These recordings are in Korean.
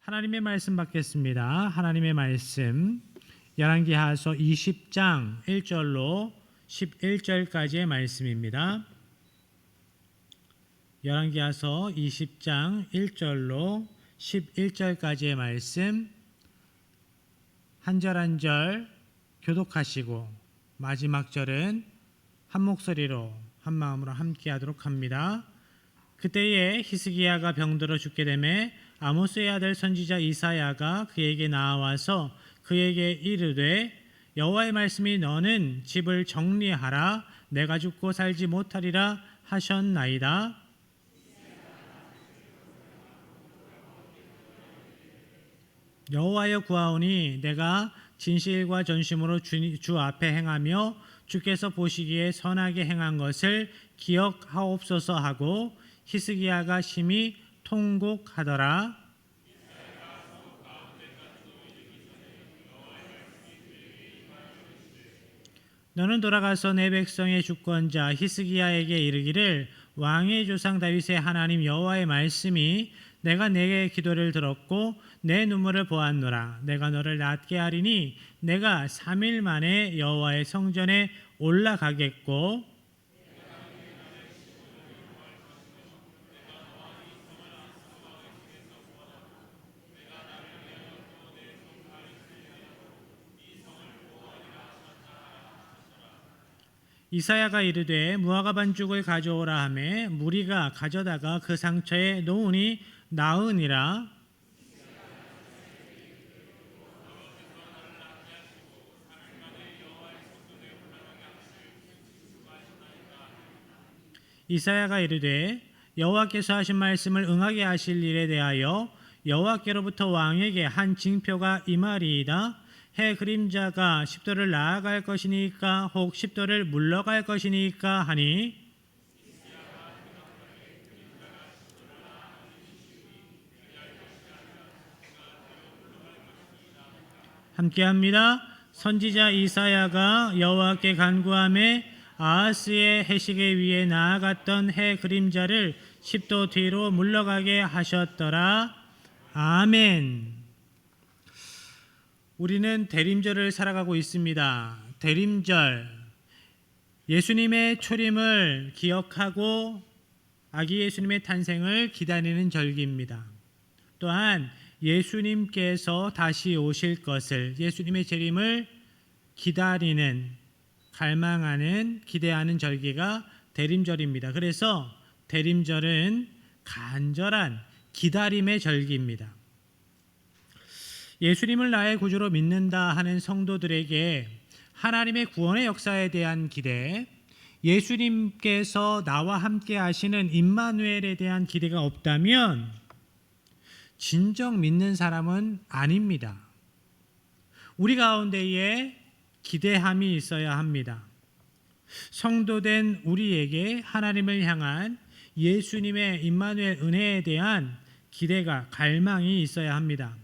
하나님의 말씀 받겠습니다. 하나님의 말씀 열왕기하서 20장 1절로 11절까지의 말씀입니다. 열왕기하서 20장 1절로 11절까지의 말씀 한 절 한 절 교독하시고 마지막 절은 한 목소리로 한 마음으로 함께 하도록 합니다. 그때에 히스기야가 병들어 죽게 되매 아모스의 아들 선지자 이사야가 그에게 나와서 그에게 이르되 여호와의 말씀이 너는 집을 정리하라 내가 죽고 살지 못하리라 하셨나이다. 여호와여 구하오니 내가 진실과 전심으로 주 앞에 행하며 주께서 보시기에 선하게 행한 것을 기억하옵소서 하고 히스기야가 심히 통곡하더라. 너는 돌아가서 내 백성의 주권자 히스기야에게 이르기를 왕의 조상 다윗의 하나님 여호와의 말씀이 내가 내게 기도를 들었고 내 눈물을 보았노라. 내가 너를 낫게 하리니 내가 3일 만에 여호와의 성전에 올라가겠고 이사야가 이르되 무화과 반죽을 가져오라 하매 무리가 가져다가 그 상처에 놓으니 나으니라. 이사야가 이르되 여호와께서 하신 말씀을 응하게 하실 일에 대하여 여호와께로부터 왕에게 한 징표가 임하리이다. 해 그림자가 십도를 나아갈 것이니까 혹 십도를 물러갈 것이니까 하니 함께합니다. 선지자 이사야가 여호와께 간구하매 아하스의 해시계 위에 나아갔던 해 그림자를 십도 뒤로 물러가게 하셨더라. 아멘. 우리는 대림절을 살아가고 있습니다. 대림절, 예수님의 초림을 기억하고 아기 예수님의 탄생을 기다리는 절기입니다. 또한 예수님께서 다시 오실 것을, 예수님의 재림을 기다리는, 갈망하는, 기대하는 절기가 대림절입니다. 그래서 대림절은 간절한 기다림의 절기입니다. 예수님을 나의 구주로 믿는다 하는 성도들에게 하나님의 구원의 역사에 대한 기대, 예수님께서 나와 함께 하시는 임마누엘에 대한 기대가 없다면 진정 믿는 사람은 아닙니다. 우리 가운데에 기대함이 있어야 합니다. 성도된 우리에게 하나님을 향한 예수님의 임마누엘 은혜에 대한 기대가, 갈망이 있어야 합니다.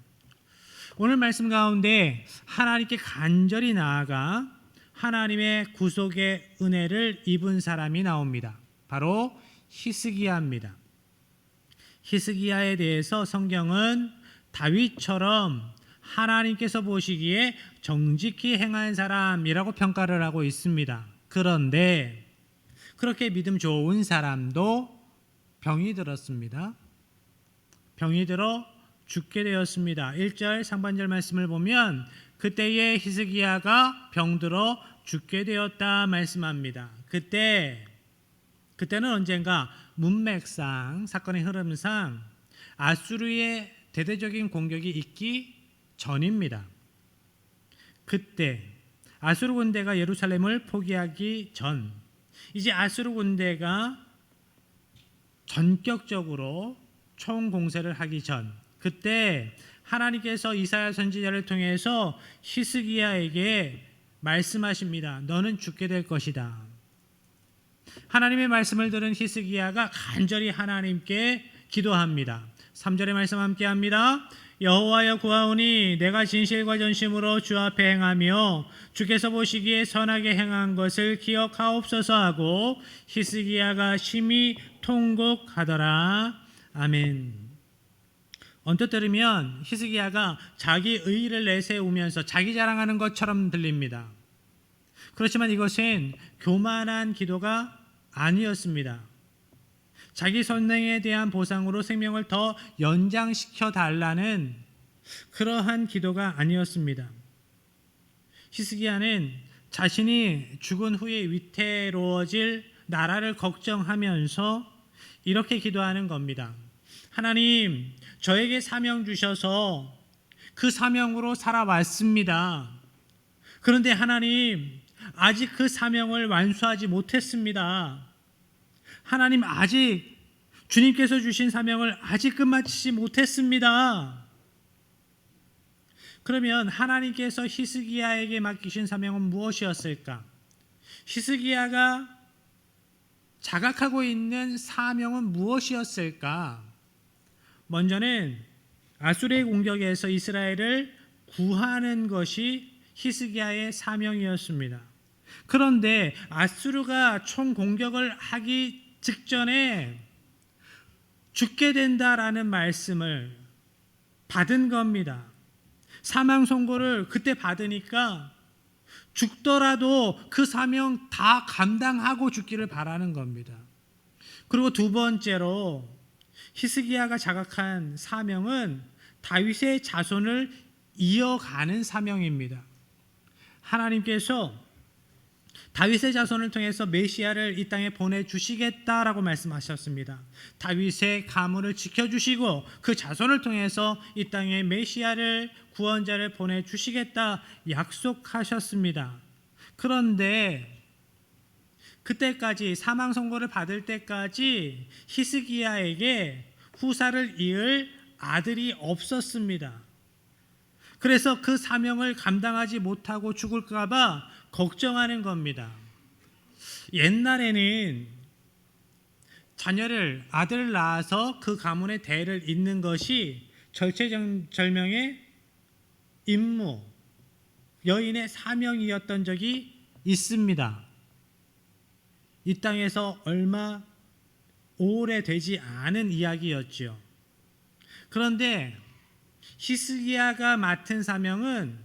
오늘 말씀 가운데 하나님께 간절히 나아가 하나님의 구속의 은혜를 입은 사람이 나옵니다. 바로 히스기야입니다. 히스기야에 대해서 성경은 다윗처럼 하나님께서 보시기에 정직히 행한 사람이라고 평가를 하고 있습니다. 그런데 그렇게 믿음 좋은 사람도 병이 들었습니다. 병이 들어 죽게 되었습니다. 1절 상반절 말씀을 보면 그때에 히스기야가 병들어 죽게 되었다 말씀합니다. 그때는 언젠가 문맥상, 사건의 흐름상 아수르의 대대적인 공격이 있기 전입니다. 그때 아수르 군대가 예루살렘을 포기하기 전, 이제 아수르 군대가 전격적으로 총공세를 하기 전, 그때 하나님께서 이사야 선지자를 통해서 히스기야에게 말씀하십니다. 너는 죽게 될 것이다. 하나님의 말씀을 들은 히스기야가 간절히 하나님께 기도합니다. 3절의 말씀 함께 합니다. 여호와여 구하오니 내가 진실과 전심으로 주 앞에 행하며 주께서 보시기에 선하게 행한 것을 기억하옵소서 하고 히스기야가 심히 통곡하더라. 아멘. 언뜻 들으면 히스기야가 자기 의의를 내세우면서 자기 자랑하는 것처럼 들립니다. 그렇지만 이것은 교만한 기도가 아니었습니다. 자기 선행에 대한 보상으로 생명을 더 연장시켜 달라는 그러한 기도가 아니었습니다. 히스기야는 자신이 죽은 후에 위태로워질 나라를 걱정하면서 이렇게 기도하는 겁니다. 하나님, 저에게 사명 주셔서 그 사명으로 살아왔습니다. 그런데 하나님, 아직 그 사명을 완수하지 못했습니다. 하나님, 아직 주님께서 주신 사명을 아직 끝마치지 못했습니다. 그러면 하나님께서 히스기야에게 맡기신 사명은 무엇이었을까? 히스기야가 자각하고 있는 사명은 무엇이었을까? 먼저는 아수르의 공격에서 이스라엘을 구하는 것이 히스기야의 사명이었습니다. 그런데 아수르가 총 공격을 하기 직전에 죽게 된다라는 말씀을 받은 겁니다. 사망 선고를 그때 받으니까 죽더라도 그 사명 다 감당하고 죽기를 바라는 겁니다. 그리고 두 번째로 히스기야가 자각한 사명은 다윗의 자손을 이어가는 사명입니다. 하나님께서 다윗의 자손을 통해서 메시아를 이 땅에 보내주시겠다라고 말씀하셨습니다. 다윗의 가문을 지켜주시고 그 자손을 통해서 이 땅에 메시아를 구원자를 보내주시겠다 약속하셨습니다. 그런데 그때까지 사망 선고를 받을 때까지 히스기야에게 후사를 이을 아들이 없었습니다. 그래서 그 사명을 감당하지 못하고 죽을까 봐 걱정하는 겁니다. 옛날에는 자녀를 아들을 낳아서 그 가문의 대를 잇는 것이 절체절명의 임무, 여인의 사명이었던 적이 있습니다. 이 땅에서 얼마 오래되지 않은 이야기였지요. 그런데 히스기야가 맡은 사명은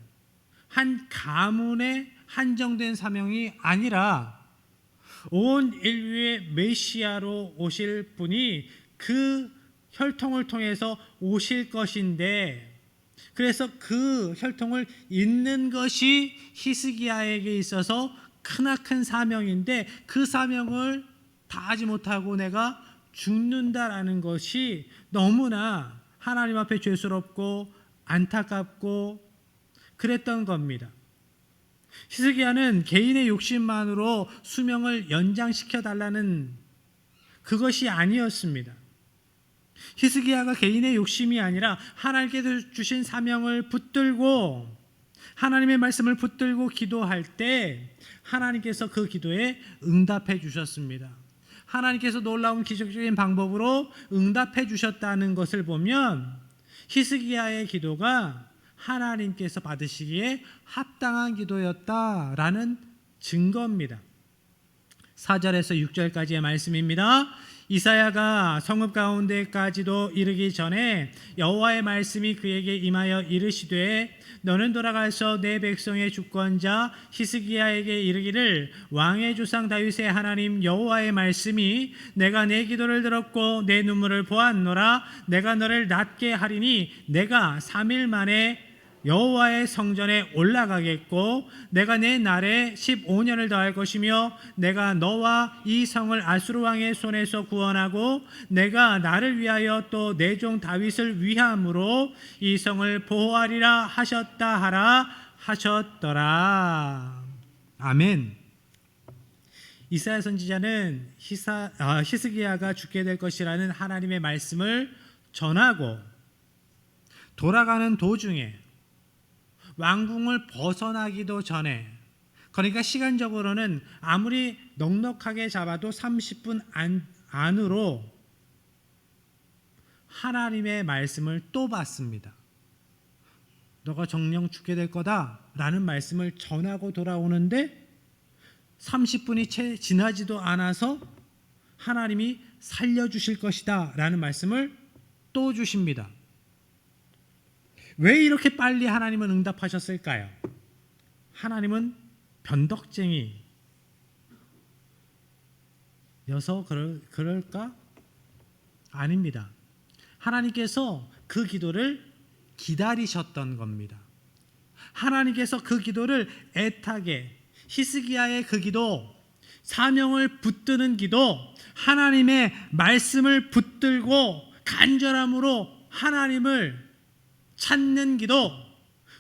한 가문의 한정된 사명이 아니라 온 인류의 메시아로 오실 분이 그 혈통을 통해서 오실 것인데, 그래서 그 혈통을 잇는 것이 히스기야에게 있어서 크나큰 사명인데, 그 사명을 다하지 못하고 내가 죽는다라는 것이 너무나 하나님 앞에 죄스럽고 안타깝고 그랬던 겁니다. 히스기야는 개인의 욕심만으로 수명을 연장시켜 달라는 그것이 아니었습니다. 히스기야가 개인의 욕심이 아니라 하나님께서 주신 사명을 붙들고 하나님의 말씀을 붙들고 기도할 때 하나님께서 그 기도에 응답해 주셨습니다. 하나님께서 놀라운 기적적인 방법으로 응답해 주셨다는 것을 보면 히스기야의 기도가 하나님께서 받으시기에 합당한 기도였다라는 증거입니다. 4절에서 6절까지의 말씀입니다. 이사야가 성읍 가운데까지도 이르기 전에 여호와의 말씀이 그에게 임하여 이르시되 너는 돌아가서 내 백성의 주권자 히스기야에게 이르기를 왕의 조상 다윗의 하나님 여호와의 말씀이 내가 내 기도를 들었고 내 눈물을 보았노라. 내가 너를 낫게 하리니 내가 3일 만에 여호와의 성전에 올라가겠고 내가 내 날에 15년을 더할 것이며 내가 너와 이 성을 아수르 왕의 손에서 구원하고 내가 나를 위하여 또 내 종 다윗을 위함으로 이 성을 보호하리라 하셨다 하라 하셨더라. 아멘. 이사야 선지자는 히스기야가 죽게 될 것이라는 하나님의 말씀을 전하고 돌아가는 도중에 왕궁을 벗어나기도 전에, 그러니까 시간적으로는 아무리 넉넉하게 잡아도 30분 안으로 하나님의 말씀을 또 받습니다. 너가 정령 죽게 될 거다 라는 말씀을 전하고 돌아오는데 30분이 채 지나지도 않아서 하나님이 살려주실 것이다 라는 말씀을 또 주십니다. 왜 이렇게 빨리 하나님은 응답하셨을까요? 하나님은 변덕쟁이여서 그럴까? 아닙니다. 하나님께서 그 기도를 기다리셨던 겁니다. 하나님께서 그 기도를 애타게, 히스기야의 그 기도, 사명을 붙드는 기도, 하나님의 말씀을 붙들고 간절함으로 하나님을 찾는 기도,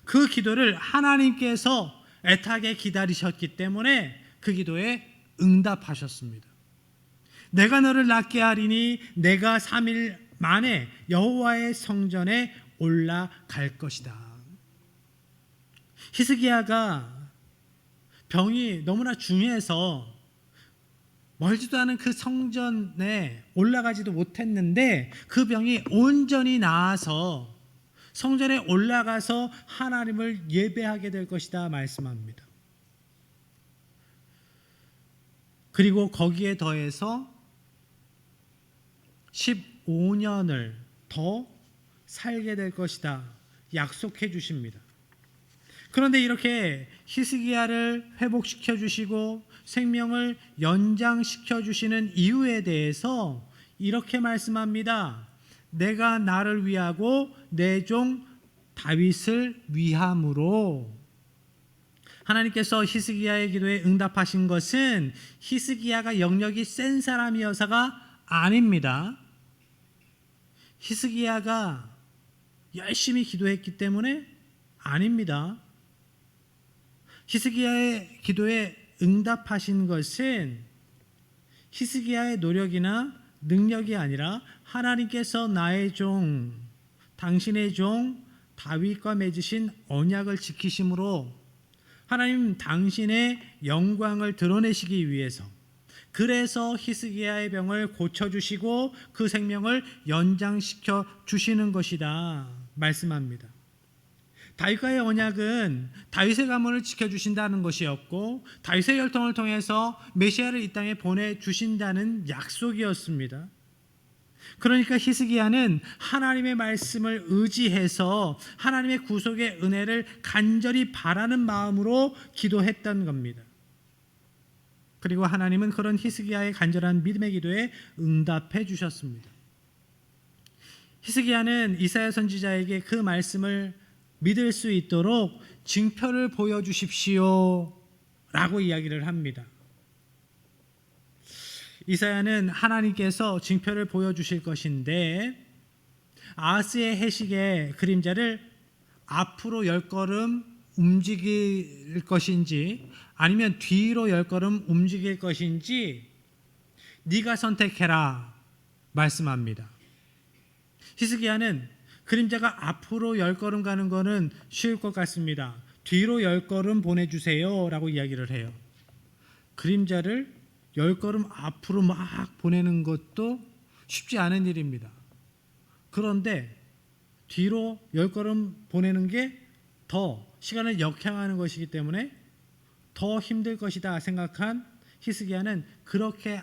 그 기도를 하나님께서 애타게 기다리셨기 때문에 그 기도에 응답하셨습니다. 내가 너를 낫게 하리니 내가 3일 만에 여호와의 성전에 올라갈 것이다. 히스기야가 병이 너무나 중해서 멀지도 않은 그 성전에 올라가지도 못했는데 그 병이 온전히 나아서 성전에 올라가서 하나님을 예배하게 될 것이다 말씀합니다. 그리고 거기에 더해서 15년을 더 살게 될 것이다 약속해 주십니다. 그런데 이렇게 히스기야를 회복시켜 주시고 생명을 연장시켜 주시는 이유에 대해서 이렇게 말씀합니다. 내가 나를 위하고 내 종 다윗을 위함으로. 하나님께서 히스기야의 기도에 응답하신 것은 히스기야가 영역이 센 사람이어서가 아닙니다. 히스기야가 열심히 기도했기 때문에 아닙니다. 히스기야의 기도에 응답하신 것은 히스기야의 노력이나 능력이 아니라 하나님께서 나의 종, 당신의 종 다윗과 맺으신 언약을 지키심으로 하나님 당신의 영광을 드러내시기 위해서, 그래서 히스기야의 병을 고쳐주시고 그 생명을 연장시켜 주시는 것이다 말씀합니다. 다윗과의 언약은 다윗의 가문을 지켜주신다는 것이었고 다윗의 혈통을 통해서 메시아를 이 땅에 보내주신다는 약속이었습니다. 그러니까 히스기야는 하나님의 말씀을 의지해서 하나님의 구속의 은혜를 간절히 바라는 마음으로 기도했던 겁니다. 그리고 하나님은 그런 히스기야의 간절한 믿음의 기도에 응답해 주셨습니다. 히스기야는 이사야 선지자에게 그 말씀을 믿을 수 있도록 징표를 보여주십시오 라고 이야기를 합니다. 이사야는 하나님께서 징표를 보여주실 것인데 아하스의 해식의 그림자를 앞으로 10걸음 움직일 것인지 아니면 뒤로 10걸음 움직일 것인지 네가 선택해라 말씀합니다. 히스기야는 그림자가 앞으로 10걸음 가는 거는 쉬울 것 같습니다. 뒤로 10걸음 보내주세요 라고 이야기를 해요. 그림자를 10걸음 앞으로 막 보내는 것도 쉽지 않은 일입니다. 그런데 뒤로 10걸음 보내는 게 더 시간을 역행하는 것이기 때문에 더 힘들 것이다 생각한 히스기야는 그렇게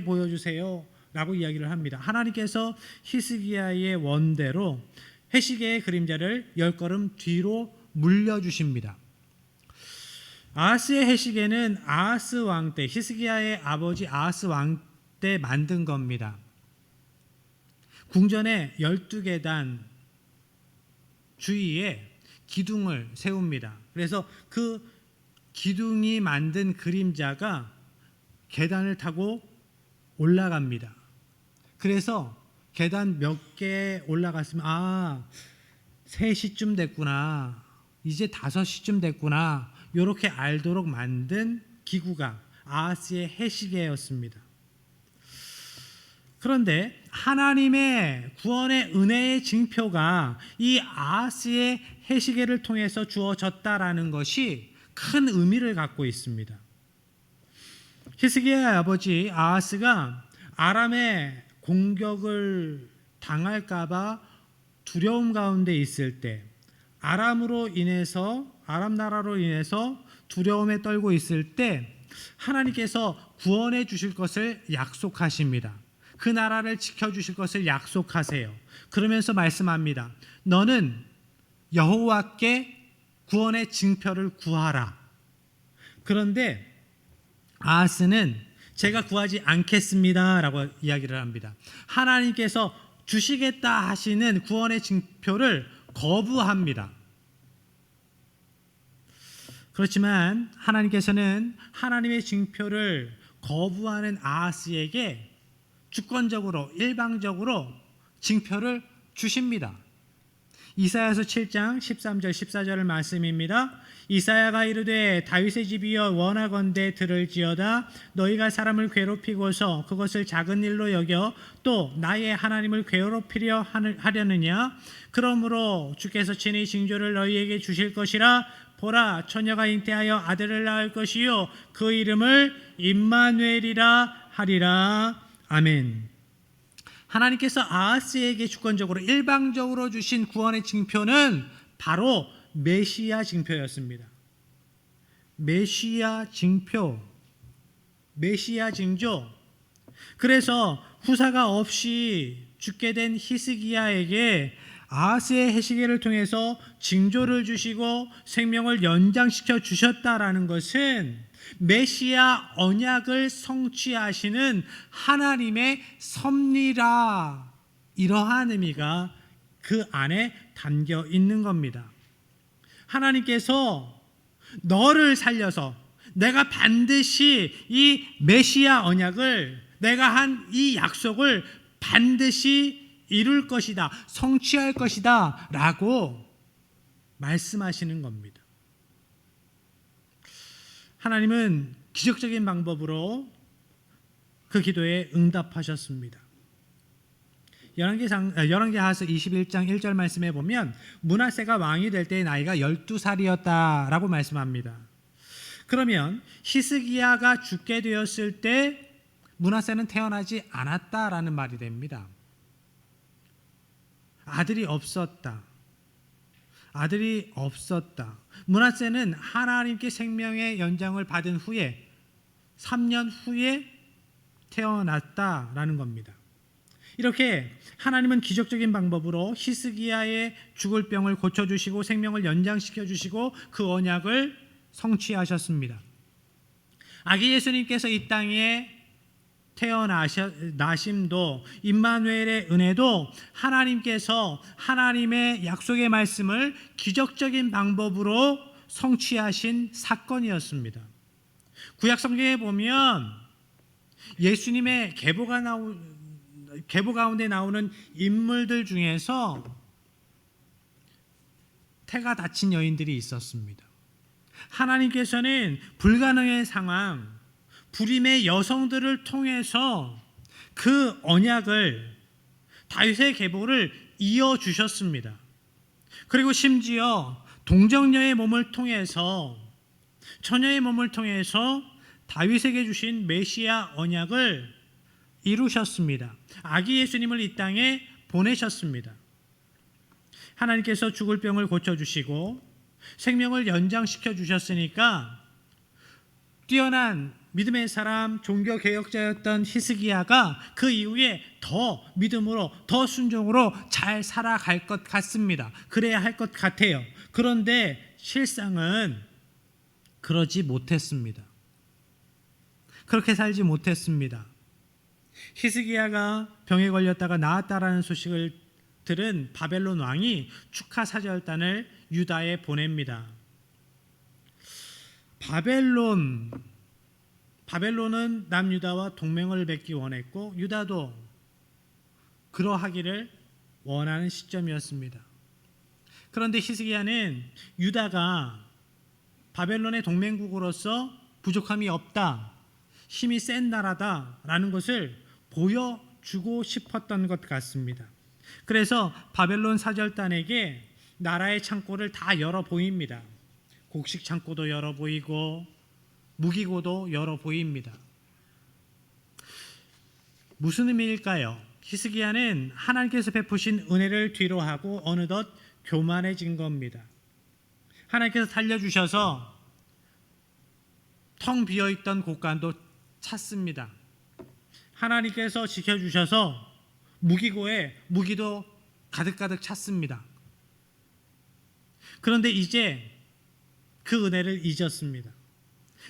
보여주세요 라고 이야기를 합니다. 하나님께서 히스기야의 원대로 해시계의 그림자를 10걸음 뒤로 물려주십니다. 아하스의 해시계는 아하스 왕 때, 히스기야의 아버지 아하스 왕 때 만든 겁니다. 궁전에 12계단 주위에 기둥을 세웁니다. 그래서 그 기둥이 만든 그림자가 계단을 타고 올라갑니다. 그래서 계단 몇 개 올라갔으면 3시쯤 됐구나, 이제 5시쯤 됐구나, 이렇게 알도록 만든 기구가 아하스의 해시계였습니다. 그런데 하나님의 구원의 은혜의 징표가 이 아하스의 해시계를 통해서 주어졌다라는 것이 큰 의미를 갖고 있습니다. 히스기야의 아버지 아하스가 아람의 공격을 당할까봐 두려움 가운데 있을 때, 아람 나라로 인해서 두려움에 떨고 있을 때 하나님께서 구원해 주실 것을 약속하십니다. 그 나라를 지켜주실 것을 약속하세요. 그러면서 말씀합니다. 너는 여호와께 구원의 징표를 구하라. 그런데 아하스는 제가 구하지 않겠습니다 라고 이야기를 합니다. 하나님께서 주시겠다 하시는 구원의 징표를 거부합니다. 그렇지만 하나님께서는 하나님의 징표를 거부하는 아하스에게 주권적으로 일방적으로 징표를 주십니다. 이사야서 7장 13절 14절 말씀입니다. 이사야가 이르되 다윗의 집이여 원하건대 들을지어다. 너희가 사람을 괴롭히고서 그것을 작은 일로 여겨 또 나의 하나님을 괴롭히려 하려느냐. 그러므로 주께서 친히 징조를 너희에게 주실 것이라. 보라, 처녀가 잉태하여 아들을 낳을 것이요 그 이름을 임마누엘이라 하리라. 아멘. 하나님께서 아하스에게 주권적으로 일방적으로 주신 구원의 징표는 바로 메시아 징표였습니다. 메시아 징표, 메시아 징조. 그래서 후사가 없이 죽게 된 히스기야에게 아하스의 해시계를 통해서 징조를 주시고 생명을 연장시켜 주셨다라는 것은 메시아 언약을 성취하시는 하나님의 섭리라, 이러한 의미가 그 안에 담겨 있는 겁니다. 하나님께서 너를 살려서 내가 반드시 이 메시아 언약을, 내가 한 이 약속을 반드시 이룰 것이다, 성취할 것이다 라고 말씀하시는 겁니다. 하나님은 기적적인 방법으로 그 기도에 응답하셨습니다. 열왕기하서 21장 1절 말씀에 보면 므낫세가 왕이 될 때의 나이가 12살이었다라고 말씀합니다. 그러면 히스기야가 죽게 되었을 때 므낫세는 태어나지 않았다라는 말이 됩니다. 아들이 없었다. 므낫세는 하나님께 생명의 연장을 받은 후에 3년 후에 태어났다라는 겁니다. 이렇게 하나님은 기적적인 방법으로 히스기야의 죽을 병을 고쳐주시고 생명을 연장시켜주시고 그 언약을 성취하셨습니다. 아기 예수님께서 이 땅에 태어나심도, 임마누엘의 은혜도 하나님께서 하나님의 약속의 말씀을 기적적인 방법으로 성취하신 사건이었습니다. 구약 성경에 보면 예수님의 계보 가운데 나오는 인물들 중에서 태가 다친 여인들이 있었습니다. 하나님께서는 불가능의 상황, 불임의 여성들을 통해서 그 언약을, 다윗의 계보를 이어주셨습니다. 그리고 심지어 동정녀의 몸을 통해서, 처녀의 몸을 통해서 다윗에게 주신 메시아 언약을 이루셨습니다. 아기 예수님을 이 땅에 보내셨습니다. 하나님께서 죽을 병을 고쳐주시고 생명을 연장시켜 주셨으니까 뛰어난 믿음의 사람, 종교개혁자였던 히스기야가 그 이후에 더 믿음으로, 더 순종으로 잘 살아갈 것 같습니다. 그래야 할 것 같아요. 그런데 실상은 그러지 못했습니다. 그렇게 살지 못했습니다. 히스기야가 병에 걸렸다가 나았다라는 소식을 들은 바벨론 왕이 축하 사절단을 유다에 보냅니다. 바벨론은 남유다와 동맹을 맺기 원했고 유다도 그러하기를 원하는 시점이었습니다. 그런데 히스기야는 유다가 바벨론의 동맹국으로서 부족함이 없다, 힘이 센 나라다라는 것을 보여주고 싶었던 것 같습니다. 그래서 바벨론 사절단에게 나라의 창고를 다 열어 보입니다. 곡식 창고도 열어 보이고 무기고도 열어 보입니다. 무슨 의미일까요? 히스기야는 하나님께서 베푸신 은혜를 뒤로하고 어느덧 교만해진 겁니다. 하나님께서 살려주셔서 텅 비어있던 곳간도 찼습니다. 하나님께서 지켜주셔서 무기고에 무기도 가득가득 찼습니다. 그런데 이제 그 은혜를 잊었습니다.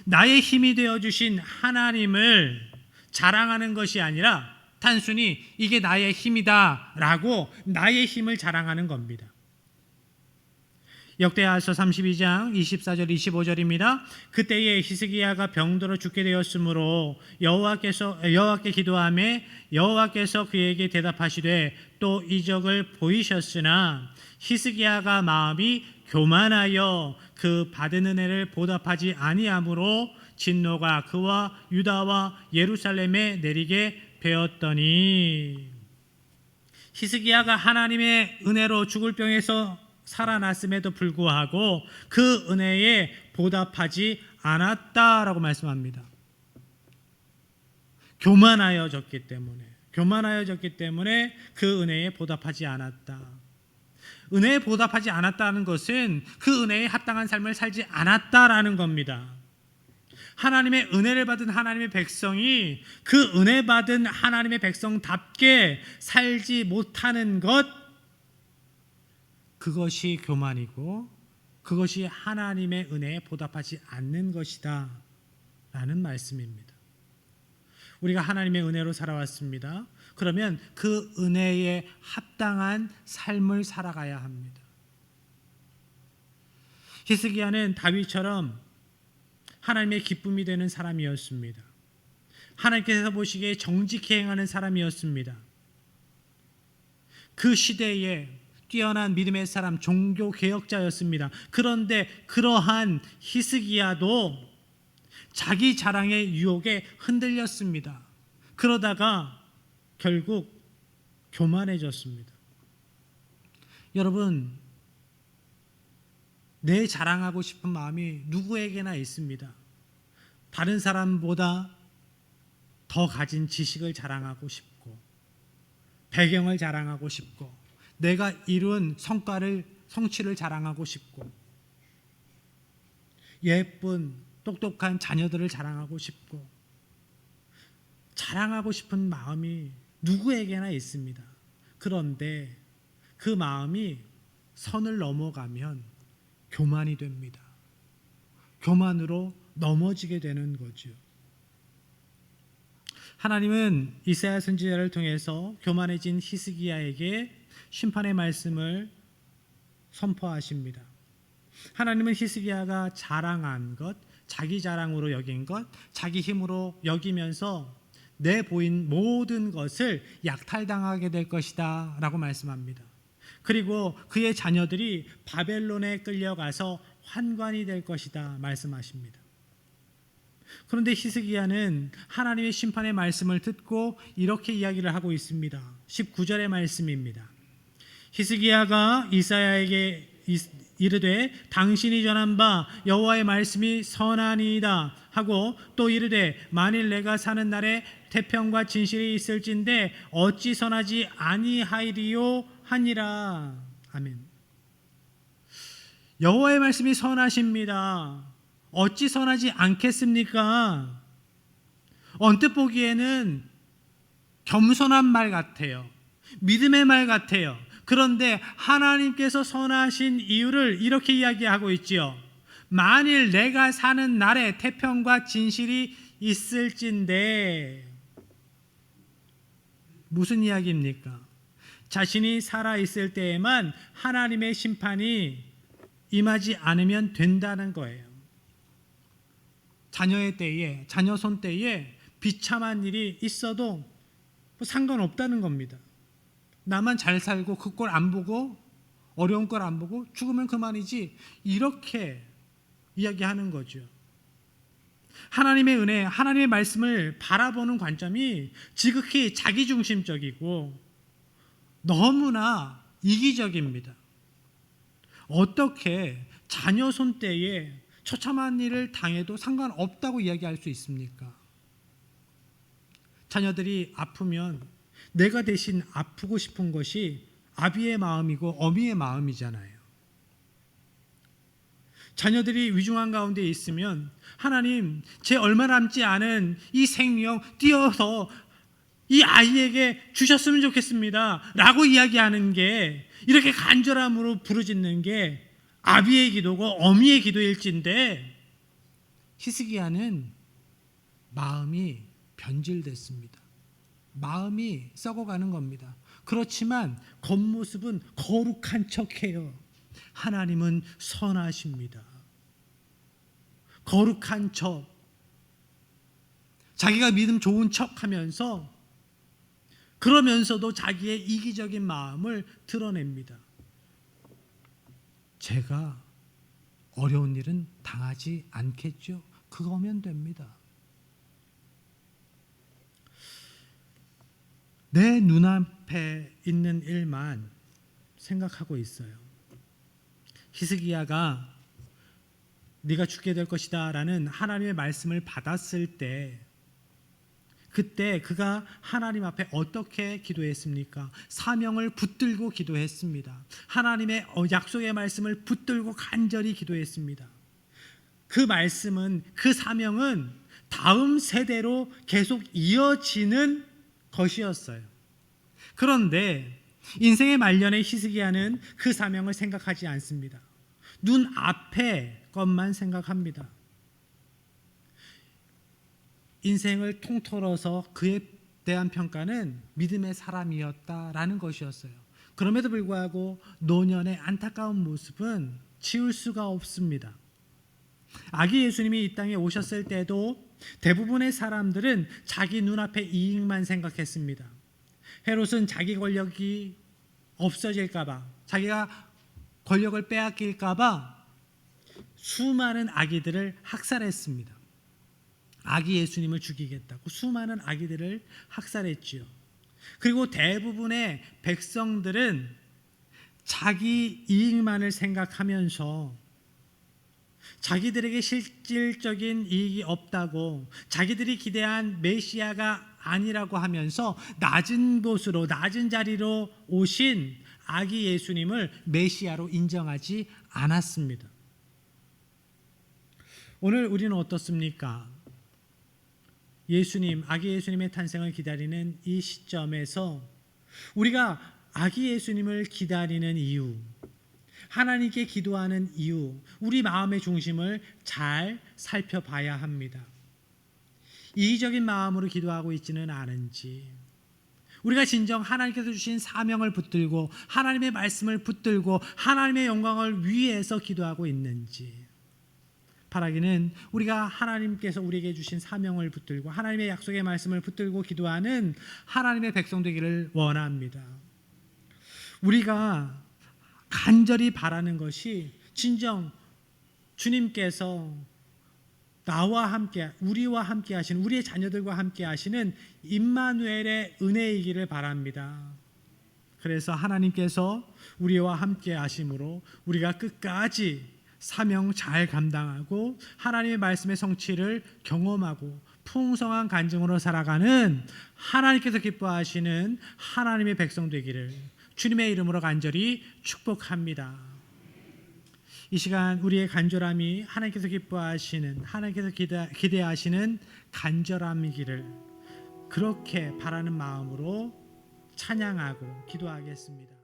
나의 힘이 되어주신 하나님을 자랑하는 것이 아니라 단순히 이게 나의 힘이다 라고 나의 힘을 자랑하는 겁니다. 역대하서 32장 24절 25절입니다. 그때에 히스기야가 병들어 죽게 되었으므로 여호와께 기도하매 여호와께서 그에게 대답하시되 또 이적을 보이셨으나 히스기야가 마음이 교만하여 그 받은 은혜를 보답하지 아니하므로 진노가 그와 유다와 예루살렘에 내리게 되었더니, 히스기야가 하나님의 은혜로 죽을 병에서 살아났음에도 불구하고 그 은혜에 보답하지 않았다라고 말씀합니다. 교만하여졌기 때문에 그 은혜에 보답하지 않았다. 은혜에 보답하지 않았다는 것은 그 은혜에 합당한 삶을 살지 않았다라는 겁니다. 하나님의 은혜를 받은 하나님의 백성이 그 은혜 받은 하나님의 백성답게 살지 못하는 것, 그것이 교만이고 그것이 하나님의 은혜에 보답하지 않는 것이다 라는 말씀입니다. 우리가 하나님의 은혜로 살아왔습니다. 그러면 그 은혜에 합당한 삶을 살아가야 합니다. 히스기야는 다윗처럼 하나님의 기쁨이 되는 사람이었습니다. 하나님께서 보시기에 정직히 행하는 사람이었습니다. 그 시대에 뛰어난 믿음의 사람, 종교 개혁자였습니다. 그런데 그러한 히스기야도 자기 자랑의 유혹에 흔들렸습니다. 그러다가 결국 교만해졌습니다. 여러분, 내 자랑하고 싶은 마음이 누구에게나 있습니다. 다른 사람보다 더 가진 지식을 자랑하고 싶고, 배경을 자랑하고 싶고, 내가 이룬 성취를 자랑하고 싶고, 예쁜 똑똑한 자녀들을 자랑하고 싶고, 자랑하고 싶은 마음이 누구에게나 있습니다. 그런데 그 마음이 선을 넘어가면 교만이 됩니다. 교만으로 넘어지게 되는 거죠. 하나님은 이사야 선지자를 통해서 교만해진 히스기야에게 심판의 말씀을 선포하십니다. 하나님은 히스기야가 자랑한 것, 자기 자랑으로 여긴 것, 자기 힘으로 여기면서 내보인 모든 것을 약탈당하게 될 것이다 라고 말씀합니다. 그리고 그의 자녀들이 바벨론에 끌려가서 환관이 될 것이다 말씀하십니다. 그런데 히스기야는 하나님의 심판의 말씀을 듣고 이렇게 이야기를 하고 있습니다. 19절의 말씀입니다. 히스기야가 이사야에게 이르되 당신이 전한 바 여호와의 말씀이 선하니이다 하고 또 이르되 만일 내가 사는 날에 태평과 진실이 있을진데 어찌 선하지 아니하리요 하니라. 아멘. 여호와의 말씀이 선하십니다. 어찌 선하지 않겠습니까? 언뜻 보기에는 겸손한 말 같아요. 믿음의 말 같아요. 그런데 하나님께서 선하신 이유를 이렇게 이야기하고 있지요. 만일 내가 사는 날에 태평과 진실이 있을진데, 무슨 이야기입니까? 자신이 살아있을 때에만 하나님의 심판이 임하지 않으면 된다는 거예요. 자녀의 때에, 자녀 손 때에 비참한 일이 있어도 상관없다는 겁니다. 나만 잘 살고 그 꼴 안 보고, 어려운 걸 안 보고 죽으면 그만이지, 이렇게 이야기하는 거죠. 하나님의 은혜, 하나님의 말씀을 바라보는 관점이 지극히 자기중심적이고 너무나 이기적입니다. 어떻게 자녀 손때에 처참한 일을 당해도 상관없다고 이야기할 수 있습니까? 자녀들이 아프면 내가 대신 아프고 싶은 것이 아비의 마음이고 어미의 마음이잖아요. 자녀들이 위중한 가운데 있으면 하나님, 제 얼마 남지 않은 이 생명 띄어서 이 아이에게 주셨으면 좋겠습니다 라고 이야기하는 게, 이렇게 간절함으로 부르짖는 게 아비의 기도고 어미의 기도일진데 히스기야는 마음이 변질됐습니다. 마음이 썩어가는 겁니다. 그렇지만 겉모습은 거룩한 척해요. 하나님은 선하십니다. 거룩한 척, 자기가 믿음 좋은 척하면서 그러면서도 자기의 이기적인 마음을 드러냅니다. 제가 어려운 일은 당하지 않겠죠? 그거면 됩니다. 내 눈앞에 있는 일만 생각하고 있어요. 히스기야가 네가 죽게 될 것이다 라는 하나님의 말씀을 받았을 때 그때 그가 하나님 앞에 어떻게 기도했습니까? 사명을 붙들고 기도했습니다. 하나님의 약속의 말씀을 붙들고 간절히 기도했습니다. 그 말씀은, 그 사명은 다음 세대로 계속 이어지는 것이었어요. 그런데 인생의 말년에 히스기야는 그 사명을 생각하지 않습니다. 눈 앞의 것만 생각합니다. 인생을 통틀어서 그에 대한 평가는 믿음의 사람이었다라는 것이었어요. 그럼에도 불구하고 노년의 안타까운 모습은 지울 수가 없습니다. 아기 예수님이 이 땅에 오셨을 때도 대부분의 사람들은 자기 눈앞의 이익만 생각했습니다. 헤롯은 자기 권력이 없어질까 봐, 자기가 권력을 빼앗길까 봐 수많은 아기들을 학살했습니다. 아기 예수님을 죽이겠다고 수많은 아기들을 학살했지요. 그리고 대부분의 백성들은 자기 이익만을 생각하면서 자기들에게 실질적인 이익이 없다고, 자기들이 기대한 메시아가 아니라고 하면서 낮은 곳으로, 낮은 자리로 오신 아기 예수님을 메시아로 인정하지 않았습니다. 오늘 우리는 어떻습니까? 예수님, 아기 예수님의 탄생을 기다리는 이 시점에서 우리가 아기 예수님을 기다리는 이유, 하나님께 기도하는 이유, 우리 마음의 중심을 잘 살펴봐야 합니다. 이기적인 마음으로 기도하고 있지는 않은지, 우리가 진정 하나님께서 주신 사명을 붙들고 하나님의 말씀을 붙들고 하나님의 영광을 위해서 기도하고 있는지, 바라기는 우리가 하나님께서 우리에게 주신 사명을 붙들고 하나님의 약속의 말씀을 붙들고 기도하는 하나님의 백성 되기를 원합니다. 우리가 간절히 바라는 것이 진정 주님께서 나와 함께, 우리와 함께 하시는, 우리의 자녀들과 함께 하시는 임마누엘의 은혜이기를 바랍니다. 그래서 하나님께서 우리와 함께 하심으로 우리가 끝까지 사명 잘 감당하고 하나님의 말씀의 성취를 경험하고 풍성한 간증으로 살아가는 하나님께서 기뻐하시는 하나님의 백성 되기를 주님의 이름으로 간절히 축복합니다. 이 시간 우리의 간절함이 하나님께서 기뻐하시는, 하나님께서 기대하시는 간절함이기를 그렇게 바라는 마음으로 찬양하고 기도하겠습니다.